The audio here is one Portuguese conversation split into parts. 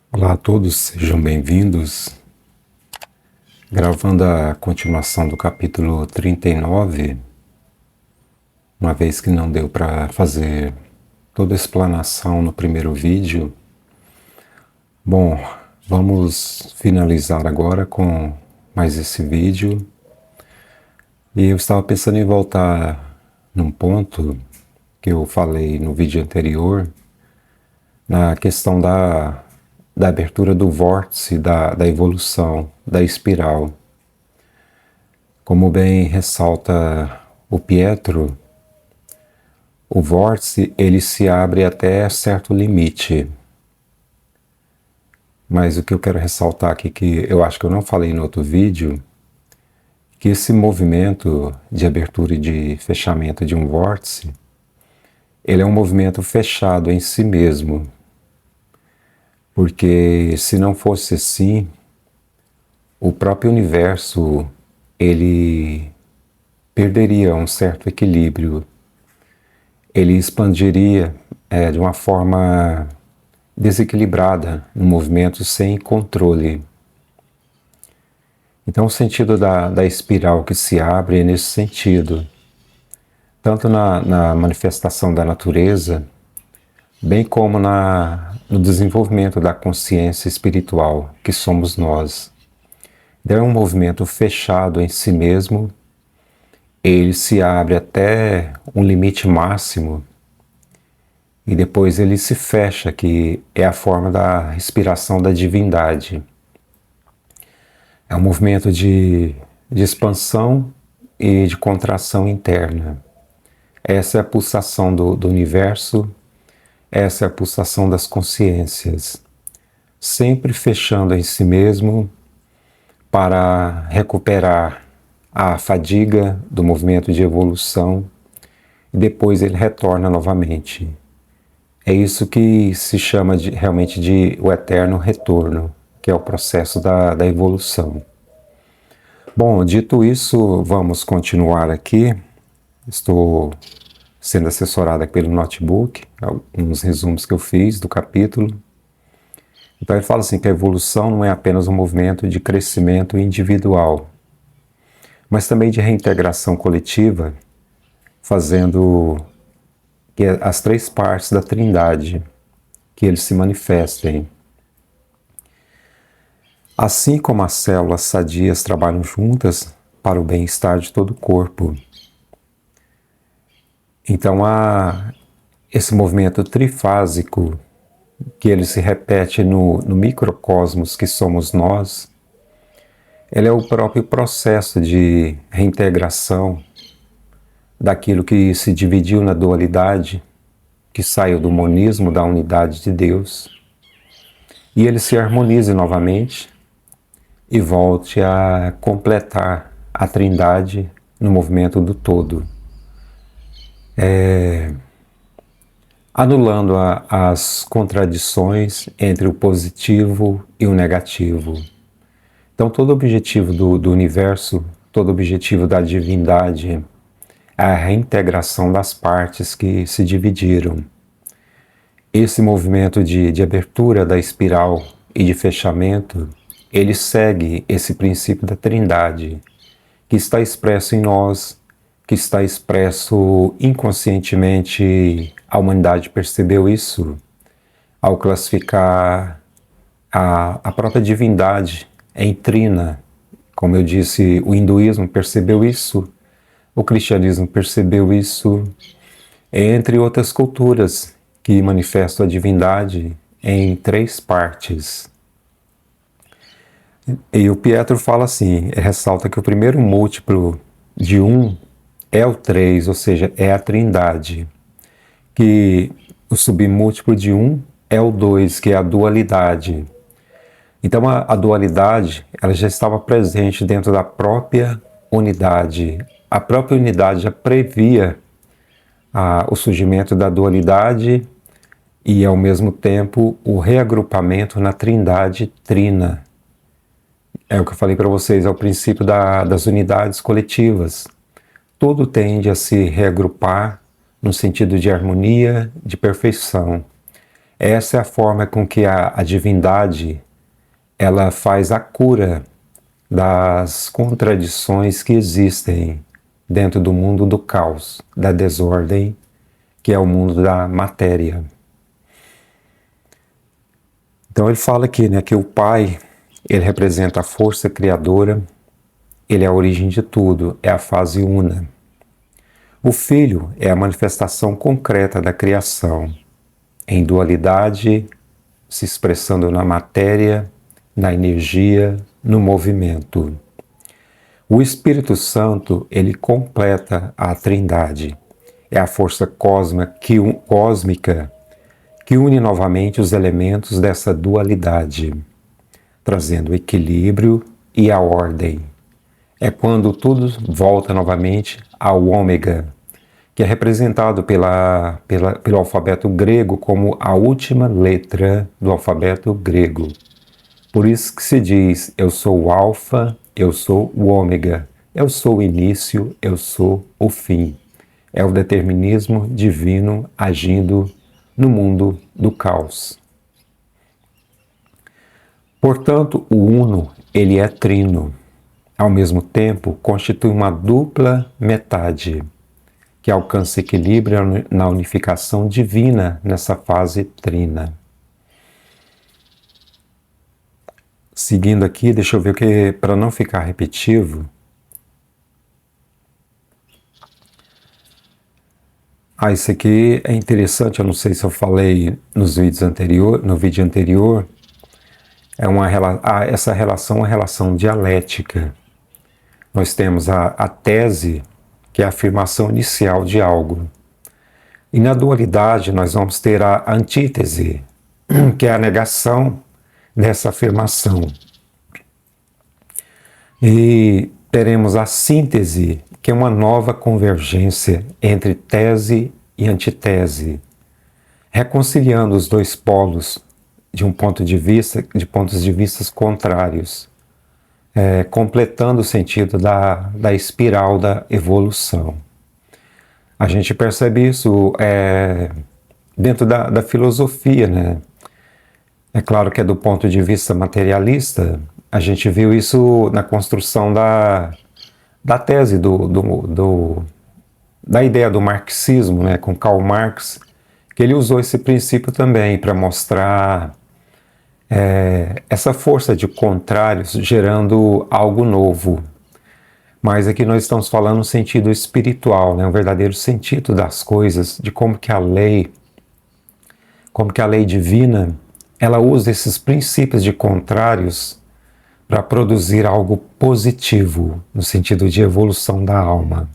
Olá a todos, sejam bem-vindos. Gravando a continuação do capítulo 39, uma vez que não deu para fazer toda a explanação no primeiro vídeo. Bom, vamos finalizar agora com mais esse vídeo. E eu estava pensando em voltar num ponto que eu falei no vídeo anterior, na questão da abertura do vórtice, da evolução, da espiral. Como bem ressalta o Pietro, o vórtice ele se abre até certo limite. Mas o que eu quero ressaltar aqui, que eu acho que eu não falei no outro vídeo, que esse movimento de abertura e de fechamento de um vórtice, ele é um movimento fechado em si mesmo. Porque se não fosse assim, o próprio universo ele perderia um certo equilíbrio. Ele expandiria de uma forma desequilibrada, no movimento sem controle. Então o sentido da espiral que se abre é nesse sentido. Tanto na manifestação da natureza, bem como no desenvolvimento da consciência espiritual, que somos nós. Então é um movimento fechado em si mesmo, ele se abre até um limite máximo e depois ele se fecha, que é a forma da respiração da divindade. É um movimento de expansão e de contração interna. Essa é a pulsação do universo. Essa é a pulsação das consciências, sempre fechando em si mesmo para recuperar a fadiga do movimento de evolução e depois ele retorna novamente. É isso que se chama realmente de o eterno retorno, que é o processo da evolução. Bom, dito isso, vamos continuar aqui. Estou sendo assessorado aqui pelo notebook, alguns resumos que eu fiz do capítulo. Então ele fala assim que a evolução não é apenas um movimento de crescimento individual, mas também de reintegração coletiva, fazendo que as três partes da Trindade, que eles se manifestem. Assim como as células sadias trabalham juntas para o bem-estar de todo o corpo. Então há esse movimento trifásico que ele se repete no microcosmos que somos nós. Ele é o próprio processo de reintegração daquilo que se dividiu na dualidade, que saiu do monismo, da unidade de Deus, e ele se harmonize novamente e volte a completar a Trindade no movimento do todo. Anulando as contradições entre o positivo e o negativo. Então, todo objetivo do universo, todo objetivo da divindade é a reintegração das partes que se dividiram. Esse movimento de abertura da espiral e de fechamento, ele segue esse princípio da Trindade, que está expresso em nós, que está expresso inconscientemente. A humanidade percebeu isso ao classificar a própria divindade em trina. Como eu disse, o hinduísmo percebeu isso, o cristianismo percebeu isso, entre outras culturas que manifestam a divindade em três partes. E o Pietro fala assim, ressalta que o primeiro múltiplo de 1 é o 3, ou seja, é a Trindade. Que o submúltiplo de 1 é o 2, que é a dualidade. Então a dualidade ela já estava presente dentro da própria unidade. A própria unidade já previa o surgimento da dualidade e, ao mesmo tempo, o reagrupamento na Trindade trina. É o que eu falei para vocês, é o princípio das unidades coletivas. Tudo tende a se reagrupar no sentido de harmonia, de perfeição. Essa é a forma com que a divindade ela faz a cura das contradições que existem dentro do mundo do caos, da desordem, que é o mundo da matéria. Então ele fala aqui, né, que o Pai, ele representa a força criadora, ele é a origem de tudo, é a fase una. O Filho é a manifestação concreta da criação, em dualidade, se expressando na matéria, na energia, no movimento. O Espírito Santo, ele completa a Trindade. É a força cósmica que une novamente os elementos dessa dualidade, trazendo o equilíbrio e a ordem. É quando tudo volta novamente ao ômega, que é representado pelo alfabeto grego como a última letra do alfabeto grego. Por isso que se diz, eu sou o alfa, eu sou o ômega, eu sou o início, eu sou o fim. É o determinismo divino agindo no mundo do caos. Portanto, o uno, ele é trino. Ao mesmo tempo, constitui uma dupla metade, que alcança equilíbrio na unificação divina nessa fase trina. Seguindo aqui, deixa eu ver o que, para não ficar repetitivo. Isso aqui é interessante, eu não sei se eu falei no vídeo anterior, essa relação é uma relação dialética. Nós temos a tese, que é a afirmação inicial de algo. E na dualidade nós vamos ter a antítese, que é a negação dessa afirmação. E teremos a síntese, que é uma nova convergência entre tese e antitese, reconciliando os dois polos de pontos de vista contrários, completando o sentido da espiral da evolução. A gente percebe isso dentro da filosofia, né? É claro que é do ponto de vista materialista, a gente viu isso na construção da tese da ideia do marxismo, né, com Karl Marx, que ele usou esse princípio também para mostrar essa força de contrários gerando algo novo. Mas aqui nós estamos falando no sentido espiritual, né, um verdadeiro sentido das coisas, de como que a lei divina, ela usa esses princípios de contrários para produzir algo positivo, no sentido de evolução da alma.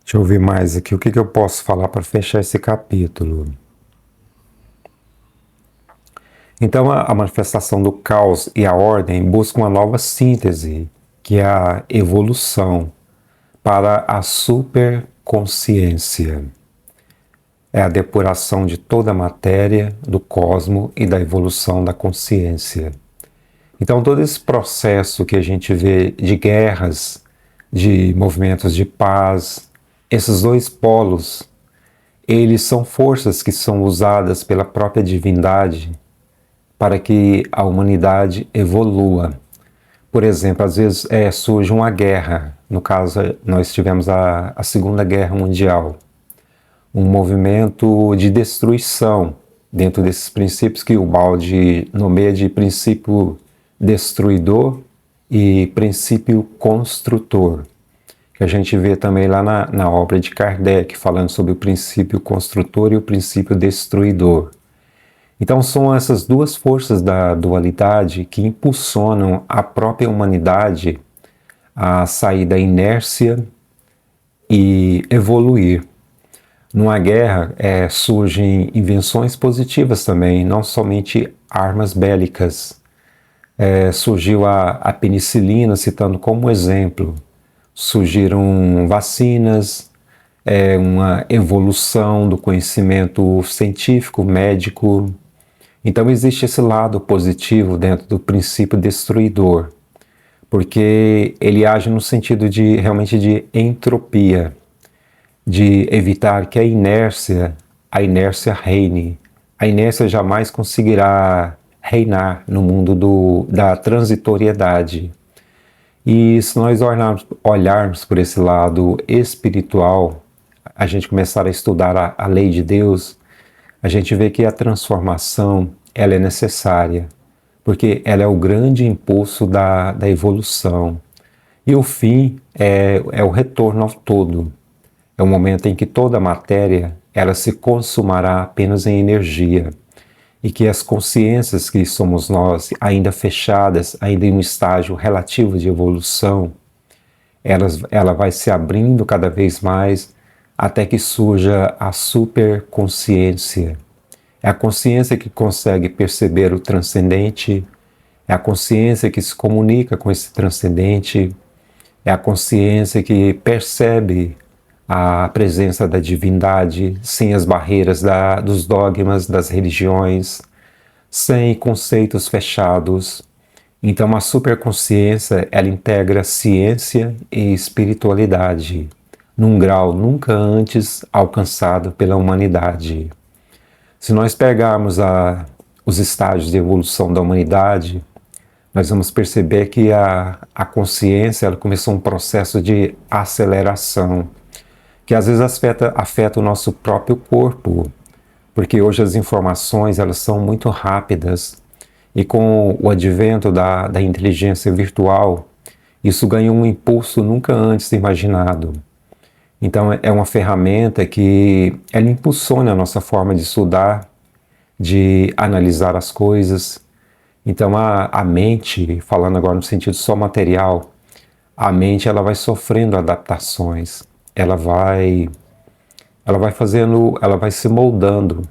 Deixa eu ver mais aqui, o que eu posso falar para fechar esse capítulo. Então, a manifestação do caos e a ordem busca uma nova síntese, que é a evolução para a superconsciência. É a depuração de toda a matéria, do cosmo e da evolução da consciência. Então, todo esse processo que a gente vê de guerras, de movimentos de paz, esses dois polos, eles são forças que são usadas pela própria divindade para que a humanidade evolua. Por exemplo, às vezes surge uma guerra, no caso nós tivemos a Segunda Guerra Mundial, um movimento de destruição dentro desses princípios que o Baldi nomeia de princípio destruidor e princípio construtor, que a gente vê também lá na obra de Kardec, falando sobre o princípio construtor e o princípio destruidor. Então são essas duas forças da dualidade que impulsionam a própria humanidade a sair da inércia e evoluir. Numa guerra surgem invenções positivas também, não somente armas bélicas. Surgiu a penicilina, citando como exemplo. Surgiram vacinas, uma evolução do conhecimento científico, médico. Então existe esse lado positivo dentro do princípio destruidor, porque ele age no sentido realmente de entropia, de evitar que a inércia a inércia reine. A inércia jamais conseguirá reinar no mundo da transitoriedade. E se nós olharmos por esse lado espiritual, a gente começar a estudar a lei de Deus, a gente vê que a transformação ela é necessária, porque ela é o grande impulso da evolução. E o fim é o retorno ao todo. É o momento em que toda a matéria ela se consumará apenas em energia, e que as consciências que somos nós, ainda fechadas, ainda em um estágio relativo de evolução, ela vai se abrindo cada vez mais até que surja a superconsciência. É a consciência que consegue perceber o transcendente, é a consciência que se comunica com esse transcendente, é a consciência que percebe a presença da divindade sem as barreiras dos dogmas, das religiões, sem conceitos fechados. Então a superconsciência, ela integra ciência e espiritualidade, num grau nunca antes alcançado pela humanidade. Se nós pegarmos os estágios de evolução da humanidade, nós vamos perceber que a consciência ela começou um processo de aceleração, que às vezes afeta o nosso próprio corpo, porque hoje as informações elas são muito rápidas, e com o advento da inteligência virtual, isso ganha um impulso nunca antes imaginado. Então é uma ferramenta que ela impulsiona a nossa forma de estudar, de analisar as coisas. Então a mente, falando agora no sentido só material, a mente ela vai sofrendo adaptações, ela vai se moldando,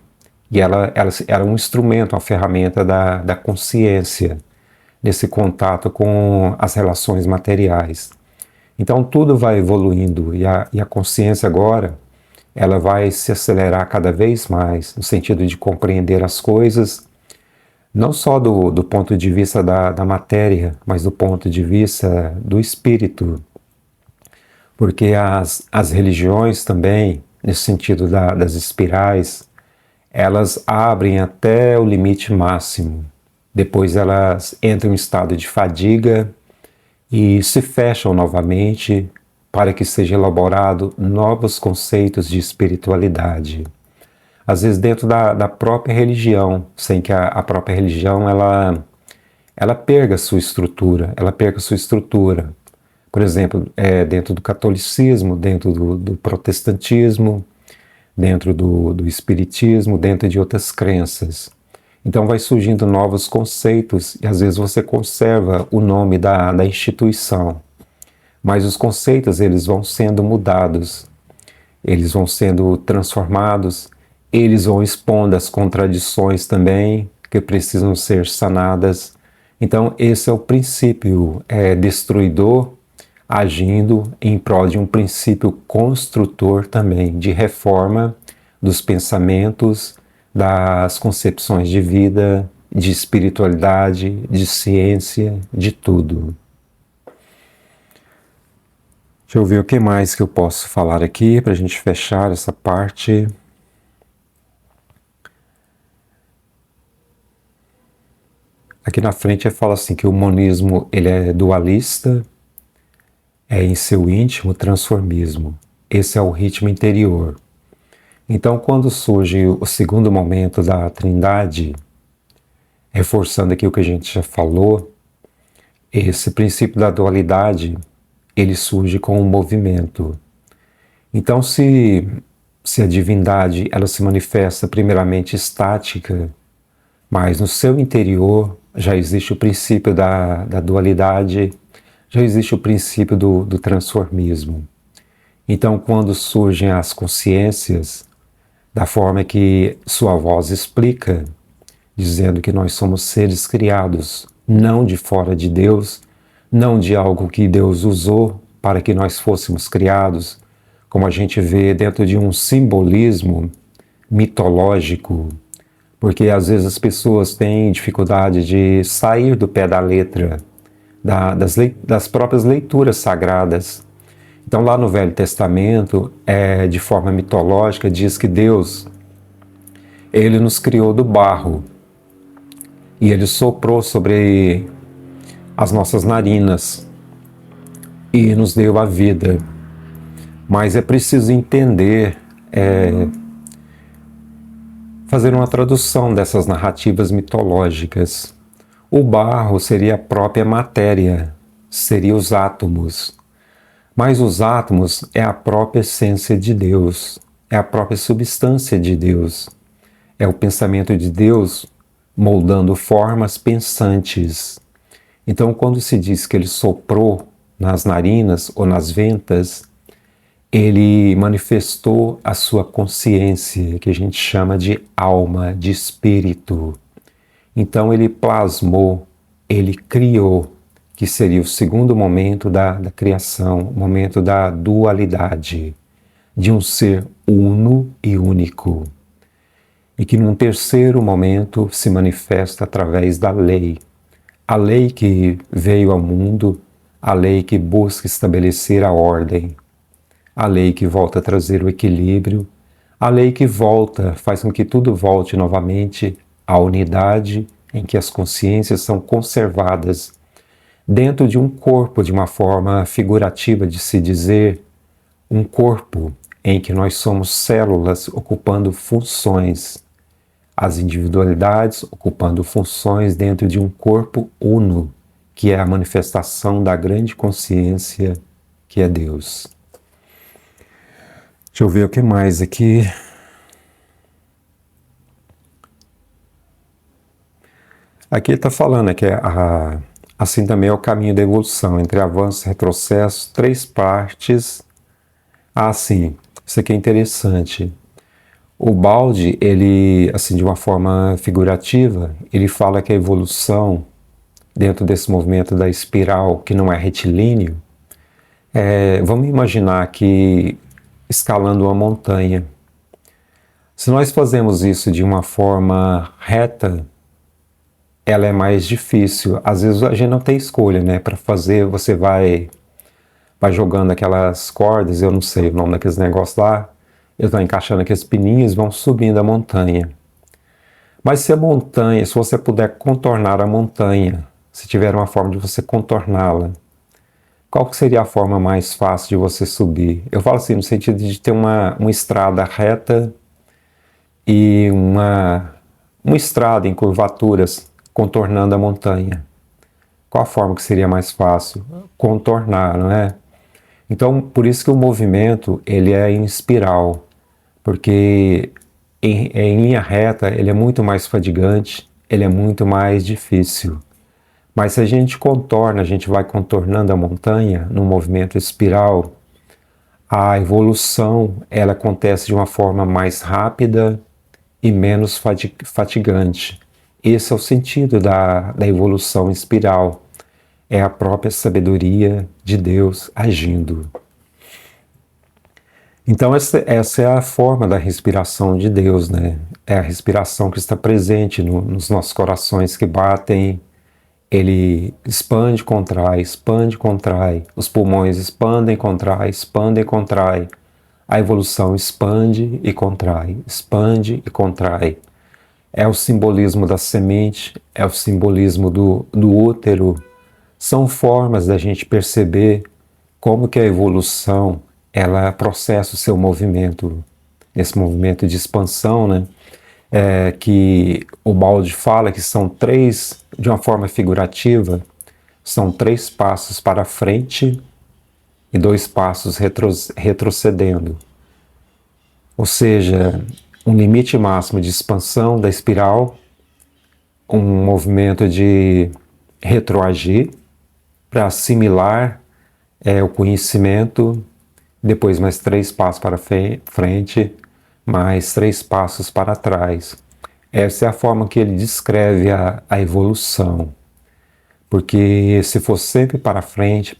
e ela é um instrumento, uma ferramenta da consciência, nesse contato com as relações materiais. Então tudo vai evoluindo, e a consciência agora, ela vai se acelerar cada vez mais, no sentido de compreender as coisas, não só do ponto de vista da matéria, mas do ponto de vista do espírito. Porque as religiões também, nesse sentido das espirais, elas abrem até o limite máximo. Depois elas entram em estado de fadiga e se fecham novamente para que seja elaborado novos conceitos de espiritualidade. Às vezes dentro da própria religião, sem que a própria religião ela perca sua estrutura, Por exemplo, dentro do catolicismo, dentro do protestantismo, dentro do espiritismo, dentro de outras crenças. Então vai surgindo novos conceitos, e às vezes você conserva o nome da instituição, mas os conceitos eles vão sendo mudados, eles vão sendo transformados, eles vão expondo as contradições também, que precisam ser sanadas. Então esse é o princípio destruidor, agindo em prol de um princípio construtor também, de reforma dos pensamentos, das concepções de vida, de espiritualidade, de ciência, de tudo. Deixa eu ver o que mais que eu posso falar aqui para a gente fechar essa parte. Aqui na frente ele fala assim que o monismo ele é dualista, é em seu íntimo transformismo. Esse é o ritmo interior. Então, quando surge o segundo momento da Trindade, reforçando aqui o que a gente já falou, esse princípio da dualidade, ele surge com um movimento. Então, se a divindade ela se manifesta primeiramente estática, mas no seu interior já existe o princípio da dualidade, já existe o princípio do transformismo. Então, quando surgem as consciências, da forma que sua voz explica, dizendo que nós somos seres criados, não de fora de Deus, não de algo que Deus usou para que nós fôssemos criados, como a gente vê dentro de um simbolismo mitológico, porque às vezes as pessoas têm dificuldade de sair do pé da letra, das próprias leituras sagradas. Então lá no Velho Testamento, de forma mitológica, diz que Deus Ele nos criou do barro e Ele soprou sobre as nossas narinas e nos deu a vida. Mas é preciso entender, fazer uma tradução dessas narrativas mitológicas. O barro seria a própria matéria, seria os átomos. Mas os átomos é a própria essência de Deus, é a própria substância de Deus. É o pensamento de Deus moldando formas pensantes. Então, quando se diz que Ele soprou nas narinas ou nas ventas, Ele manifestou a sua consciência, que a gente chama de alma, de espírito. Então Ele plasmou, Ele criou, que seria o segundo momento da criação, o momento da dualidade, de um ser uno e único. E que num terceiro momento se manifesta através da lei. A lei que veio ao mundo, a lei que busca estabelecer a ordem, a lei que volta a trazer o equilíbrio, a lei que volta, faz com que tudo volte novamente à unidade em que as consciências são conservadas dentro de um corpo, de uma forma figurativa de se dizer, um corpo em que nós somos células ocupando funções, as individualidades ocupando funções dentro de um corpo uno, que é a manifestação da grande consciência que é Deus. Deixa eu ver o que mais aqui. Aqui está falando que assim também é o caminho da evolução, entre avanço e retrocesso, 3 partes. Sim, isso aqui é interessante. O Baldi, ele, assim, de uma forma figurativa, ele fala que a evolução, dentro desse movimento da espiral, que não é retilíneo, vamos imaginar que escalando uma montanha. Se nós fazemos isso de uma forma reta, ela é mais difícil. Às vezes a gente não tem escolha, né? Para fazer, você vai jogando aquelas cordas, eu não sei o nome daqueles negócios lá, eu estou encaixando aqueles pininhos, vão subindo a montanha. Mas se você puder contornar a montanha, se tiver uma forma de você contorná-la, qual que seria a forma mais fácil de você subir? Eu falo assim, no sentido de ter uma estrada reta e uma estrada em curvaturas contornando a montanha. Qual a forma que seria mais fácil? Contornar, não é? Então, por isso que o movimento, ele é em espiral, porque em linha reta ele é muito mais fadigante, ele é muito mais difícil. Mas se a gente contorna, a gente vai contornando a montanha no movimento espiral, a evolução ela acontece de uma forma mais rápida e menos fatigante. Esse é o sentido da evolução espiral. É a própria sabedoria de Deus agindo. Então essa é a forma da respiração de Deus, né? É a respiração que está presente nos nossos corações que batem. Ele expande, contrai, os pulmões expandem, contrai, expandem, contrai. A evolução expande e contrai, expande e contrai. É o simbolismo da semente, é o simbolismo do útero. São formas da gente perceber como que a evolução, ela processa o seu movimento, esse movimento de expansão, né? Que o Baldi fala que são 3, de uma forma figurativa, são 3 passos para frente e 2 passos retrocedendo. Ou seja, um limite máximo de expansão da espiral, um movimento de retroagir para assimilar o conhecimento, depois mais 3 passos para frente, mais 3 passos para trás. Essa é a forma que ele descreve a evolução. Porque se for sempre para frente,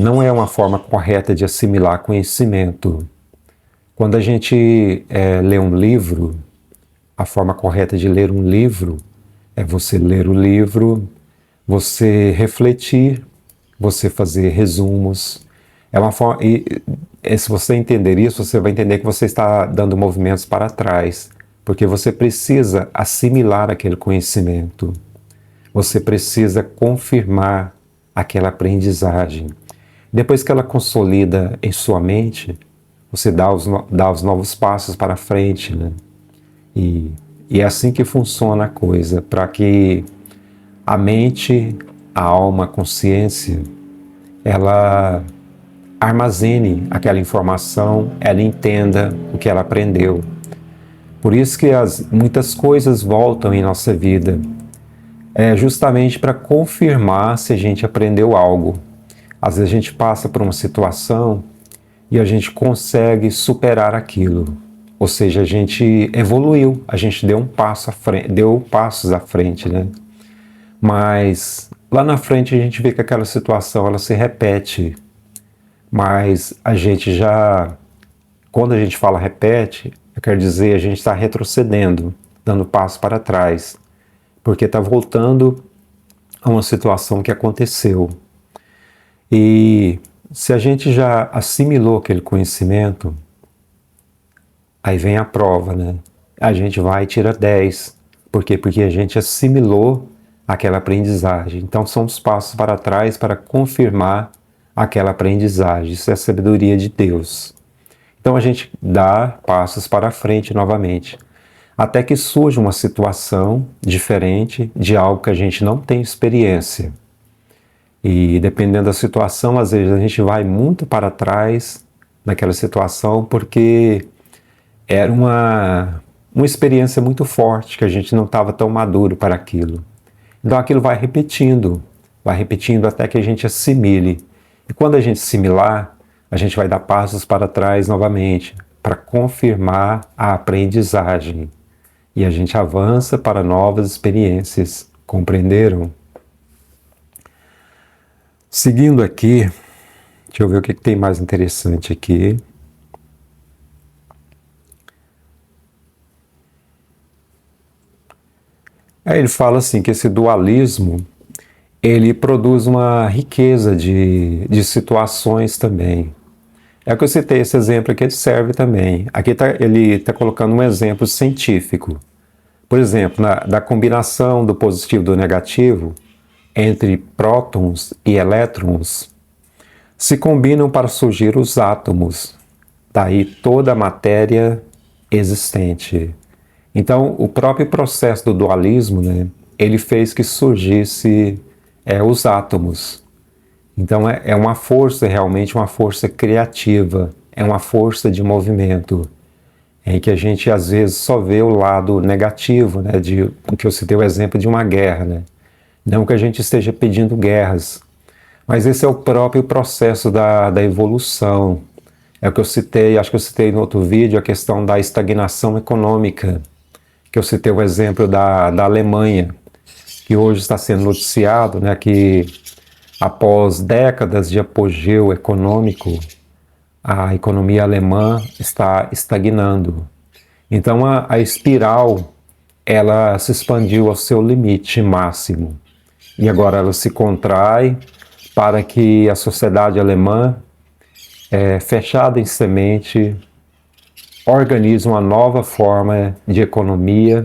não é uma forma correta de assimilar conhecimento. Quando a gente lê um livro, a forma correta de ler um livro é você ler o livro, você refletir, você fazer resumos, É uma forma, e se você entender isso, você vai entender que você está dando movimentos para trás, porque você precisa assimilar aquele conhecimento. Você precisa confirmar aquela aprendizagem. Depois que ela consolida em sua mente, você dá os novos passos para frente, né? E é assim que funciona a coisa, para que a mente, a alma, a consciência, ela armazene aquela informação, ela entenda o que ela aprendeu. Por isso que muitas coisas voltam em nossa vida, justamente para confirmar se a gente aprendeu algo. Às vezes a gente passa por uma situação e a gente consegue superar aquilo. Ou seja, a gente evoluiu, a gente deu um passo à frente, deu passos à frente, né? Mas lá na frente a gente vê que aquela situação ela se repete. Mas a gente já, quando a gente fala repete, quer dizer a gente está retrocedendo, dando passo para trás, porque está voltando a uma situação que aconteceu. E se a gente já assimilou aquele conhecimento, aí vem a prova, né? A gente vai e tira 10. Por quê? Porque a gente assimilou aquela aprendizagem. Então são os passos para trás para confirmar aquela aprendizagem. Isso é a sabedoria de Deus. Então a gente dá passos para frente novamente, até que surja uma situação diferente de algo que a gente não tem experiência. E dependendo da situação, às vezes a gente vai muito para trás naquela situação porque era uma experiência muito forte, que a gente não estava tão maduro para aquilo. Então aquilo vai repetindo até que a gente assimile. E quando a gente assimilar, a gente vai dar passos para trás novamente, para confirmar a aprendizagem. E a gente avança para novas experiências. Compreenderam? Seguindo aqui, deixa eu ver o que tem mais interessante aqui. Aí ele fala assim que esse dualismo, ele produz uma riqueza de situações também. É que eu citei esse exemplo aqui, ele serve também. Aqui ele está colocando um exemplo científico. Por exemplo, da combinação do positivo e do negativo, entre prótons e elétrons, se combinam para surgir os átomos, daí toda a matéria existente. Então, o próprio processo do dualismo, né, ele fez que surgisse os átomos. Então, é uma força, realmente uma força criativa, é uma força de movimento, em que a gente às vezes só vê o lado negativo, né, que eu citei o exemplo de uma guerra, né? Não que a gente esteja pedindo guerras, mas esse é o próprio processo da evolução. É o que eu citei, acho que eu citei no outro vídeo, a questão da estagnação econômica, que eu citei o exemplo da Alemanha, que hoje está sendo noticiado, né, que após décadas de apogeu econômico, a economia alemã está estagnando. Então a espiral, ela se expandiu ao seu limite máximo. E agora ela se contrai para que a sociedade alemã, fechada em semente, organize uma nova forma de economia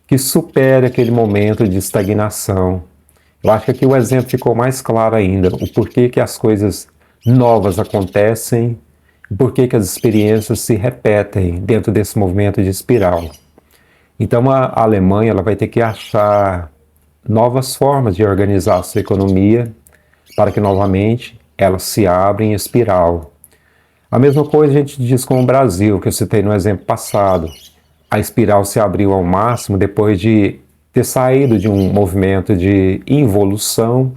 que supere aquele momento de estagnação. Eu acho que aqui o exemplo ficou mais claro ainda, o porquê que as coisas novas acontecem, o porquê que as experiências se repetem dentro desse movimento de espiral. Então a Alemanha ela vai ter que achar novas formas de organizar a sua economia para que novamente ela se abra em espiral. A mesma coisa a gente diz com o Brasil, que eu citei no exemplo passado. A espiral se abriu ao máximo depois de ter saído de um movimento de involução,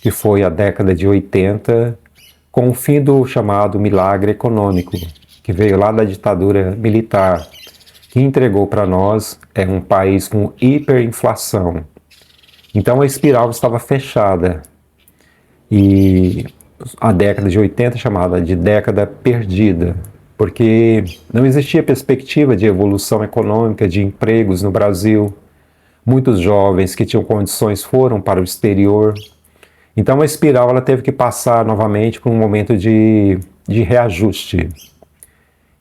que foi a década de 80, com o fim do chamado milagre econômico, que veio lá da ditadura militar, que entregou para nós um país com hiperinflação. Então a espiral estava fechada e a década de 80 é chamada de década perdida, porque não existia perspectiva de evolução econômica, de empregos no Brasil. Muitos jovens que tinham condições foram para o exterior. Então a espiral ela teve que passar novamente por um momento de reajuste.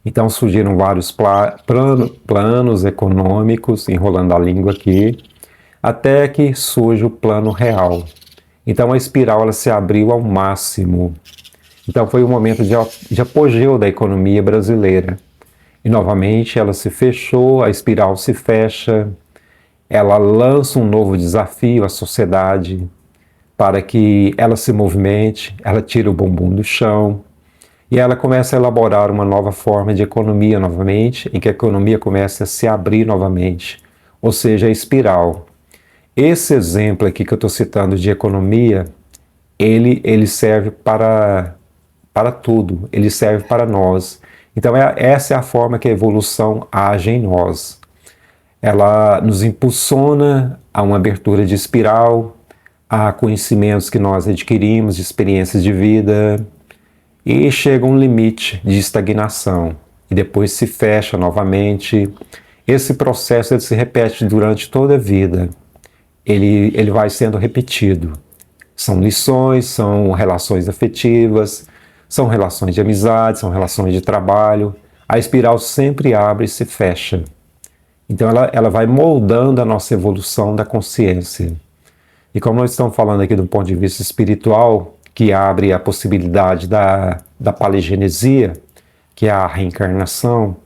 Então surgiram vários planos econômicos, enrolando a língua aqui, até que surge o plano real. Então a espiral ela se abriu ao máximo. Então foi um momento de apogeu da economia brasileira. E novamente ela se fechou, a espiral se fecha, ela lança um novo desafio à sociedade para que ela se movimente, ela tira o bumbum do chão e ela começa a elaborar uma nova forma de economia novamente, em que a economia começa a se abrir novamente, ou seja, a espiral. Esse exemplo aqui que eu estou citando de economia, ele serve para tudo, ele serve para nós. Então essa é a forma que a evolução age em nós. Ela nos impulsiona a uma abertura de espiral, a conhecimentos que nós adquirimos, de experiências de vida, e chega um limite de estagnação, e depois se fecha novamente. Esse processo ele se repete durante toda a vida. Ele vai sendo repetido. São lições, são relações afetivas, são relações de amizade, são relações de trabalho. A espiral sempre abre e se fecha. Então ela vai moldando a nossa evolução da consciência. E como nós estamos falando aqui do ponto de vista espiritual, que abre a possibilidade da paligenesia, que é a reencarnação,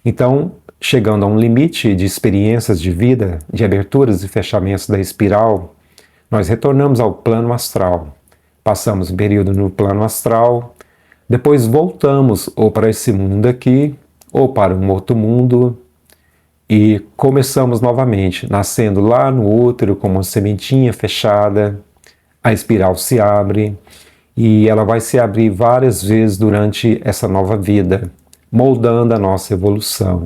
então, chegando a um limite de experiências de vida, de aberturas e fechamentos da espiral, nós retornamos ao plano astral. Passamos um período no plano astral, depois voltamos ou para esse mundo aqui, ou para um outro mundo, e começamos novamente, nascendo lá no útero como uma sementinha fechada, a espiral se abre, e ela vai se abrir várias vezes durante essa nova vida, moldando a nossa evolução.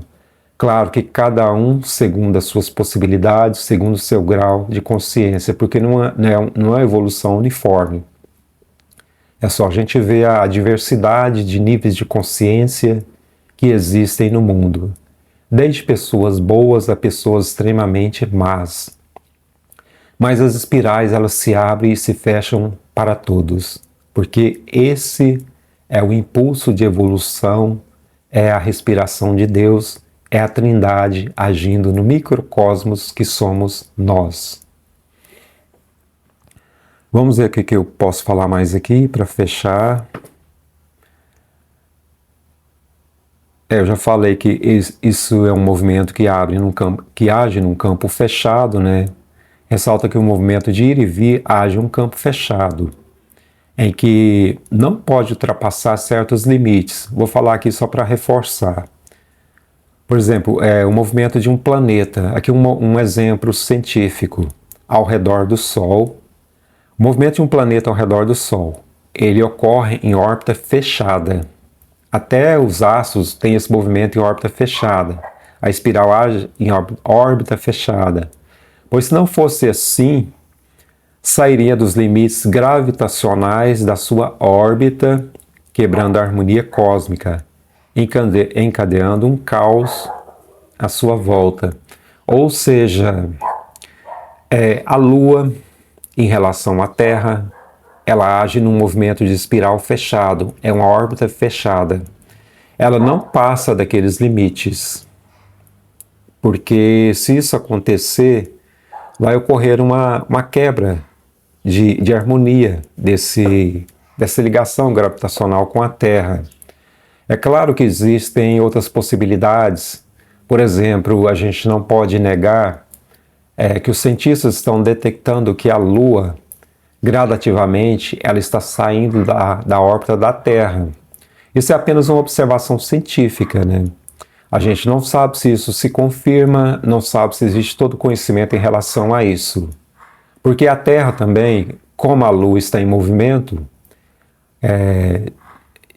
Claro que cada um segundo as suas possibilidades, segundo o seu grau de consciência, porque não é evolução uniforme. É só a gente ver a diversidade de níveis de consciência que existem no mundo, desde pessoas boas a pessoas extremamente más. Mas as espirais elas se abrem e se fecham para todos, porque esse é o impulso de evolução, é a respiração de Deus, é a Trindade agindo no microcosmos que somos nós. Vamos ver o que eu posso falar mais aqui para fechar. Eu já falei que isso é um movimento que age num campo fechado, né? Ressalta que o movimento de ir e vir age em um campo fechado, em que não pode ultrapassar certos limites. Vou falar aqui só para reforçar. Por exemplo, o movimento de um planeta, aqui um exemplo científico, ao redor do Sol. O movimento de um planeta ao redor do Sol, ele ocorre em órbita fechada. Até os astros têm esse movimento em órbita fechada. A espiral age em órbita fechada. Pois se não fosse assim, sairia dos limites gravitacionais da sua órbita, quebrando a harmonia cósmica, encadeando um caos à sua volta. Ou seja, a Lua, em relação à Terra, ela age num movimento de espiral fechado, é uma órbita fechada. Ela não passa daqueles limites, porque se isso acontecer, vai ocorrer uma quebra de harmonia dessa ligação gravitacional com a Terra. É claro que existem outras possibilidades. Por exemplo, a gente não pode negar que os cientistas estão detectando que a Lua, gradativamente, ela está saindo da órbita da Terra. Isso é apenas uma observação científica, né? A gente não sabe se isso se confirma, não sabe se existe todo conhecimento em relação a isso. Porque a Terra também, como a Lua está em movimento,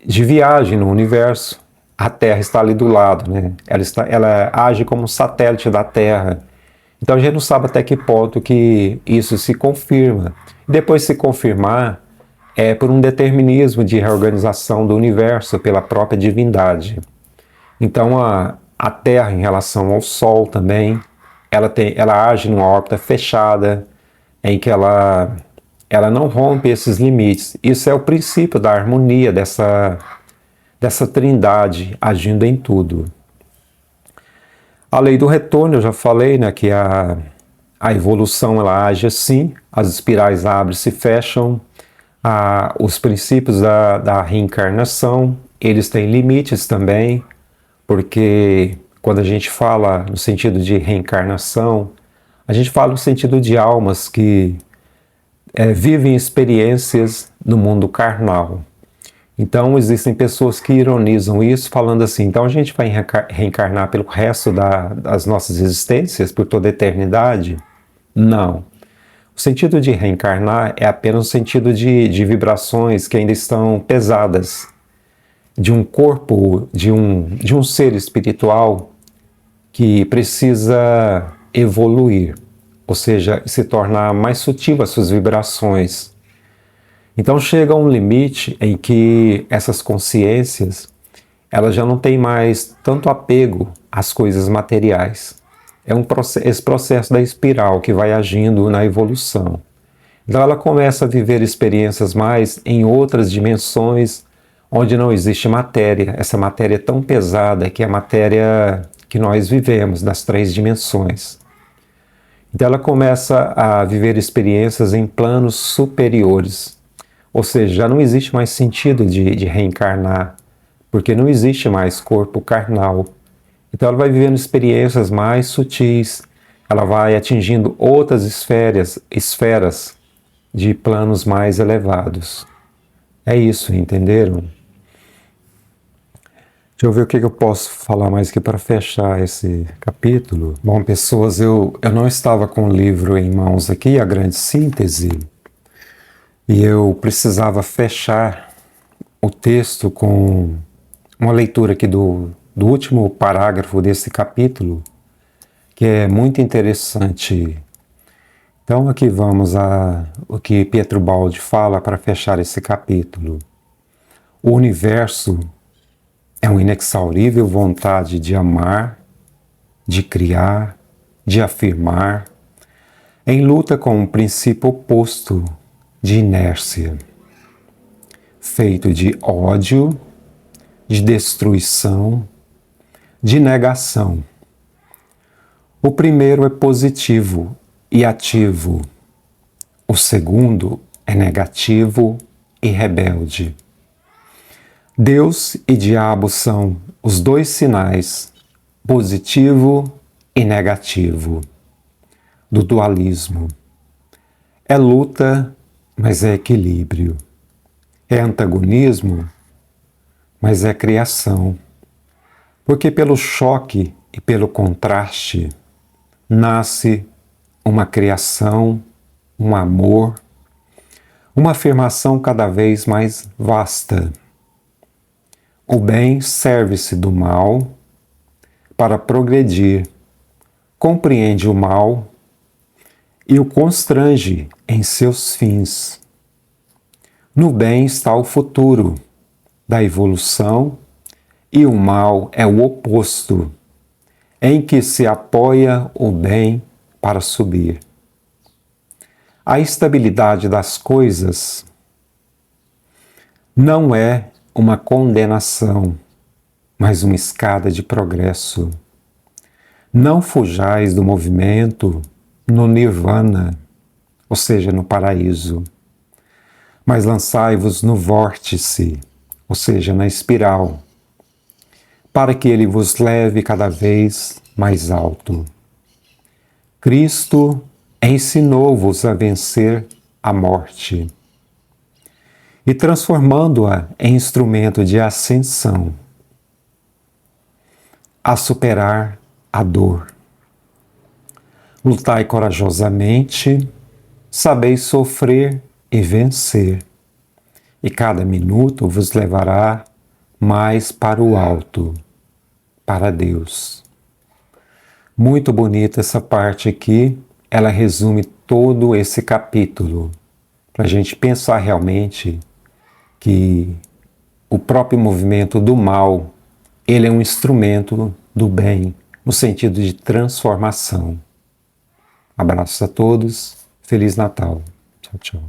de viagem no universo, a Terra está ali do lado, né? Ela age como um satélite da Terra. Então a gente não sabe até que ponto que isso se confirma. Depois de se confirmar, é por um determinismo de reorganização do universo pela própria divindade. Então a Terra em relação ao Sol também, ela age numa órbita fechada, em que ela ela não rompe esses limites. Isso é o princípio da harmonia dessa trindade agindo em tudo. A lei do retorno, eu já falei, né, que a evolução ela age assim, as espirais abrem e se fecham, os princípios da reencarnação, eles têm limites também, porque quando a gente fala no sentido de reencarnação, a gente fala no sentido de almas que vivem experiências no mundo carnal. Então existem pessoas que ironizam isso falando assim, então a gente vai reencarnar pelo resto das nossas existências, por toda a eternidade? Não. O sentido de reencarnar é apenas o sentido de vibrações que ainda estão pesadas, de um corpo, de um ser espiritual que precisa evoluir, ou seja, se tornar mais sutil as suas vibrações. Então chega um limite em que essas consciências elas já não têm mais tanto apego às coisas materiais. É esse processo da espiral que vai agindo na evolução. Então ela começa a viver experiências mais em outras dimensões, onde não existe matéria. Essa matéria é tão pesada que é a matéria que nós vivemos, das 3 dimensões. Então ela começa a viver experiências em planos superiores. Ou seja, já não existe mais sentido de reencarnar, porque não existe mais corpo carnal. Então ela vai vivendo experiências mais sutis, ela vai atingindo outras esferas de planos mais elevados. É isso, entenderam? Deixa eu ver o que eu posso falar mais aqui para fechar esse capítulo. Bom, pessoas, eu não estava com o livro em mãos aqui, a grande síntese, e eu precisava fechar o texto com uma leitura aqui do último parágrafo desse capítulo, que é muito interessante. Então aqui vamos o que Pietro Baldi fala para fechar esse capítulo. O universo é uma inexaurível vontade de amar, de criar, de afirmar, em luta com um princípio oposto de inércia, feito de ódio, de destruição, de negação. O primeiro é positivo e ativo, o segundo é negativo e rebelde. Deus e diabo são os 2 sinais, positivo e negativo, do dualismo. É luta, mas é equilíbrio. É antagonismo, mas é criação. Porque pelo choque e pelo contraste nasce uma criação, um amor, uma afirmação cada vez mais vasta. O bem serve-se do mal para progredir, compreende o mal e o constrange em seus fins. No bem está o futuro da evolução e o mal é o oposto, em que se apoia o bem para subir. A estabilidade das coisas não é uma condenação, mas uma escada de progresso. Não fujais do movimento no nirvana, ou seja, no paraíso, mas lançai-vos no vórtice, ou seja, na espiral, para que ele vos leve cada vez mais alto. Cristo ensinou-vos a vencer a morte e transformando-a em instrumento de ascensão, a superar a dor. Lutai corajosamente, sabeis sofrer e vencer, e cada minuto vos levará mais para o alto, para Deus. Muito bonita essa parte aqui, ela resume todo esse capítulo, para a gente pensar realmente que o próprio movimento do mal, ele é um instrumento do bem, no sentido de transformação. Abraços a todos, Feliz Natal. Tchau, tchau.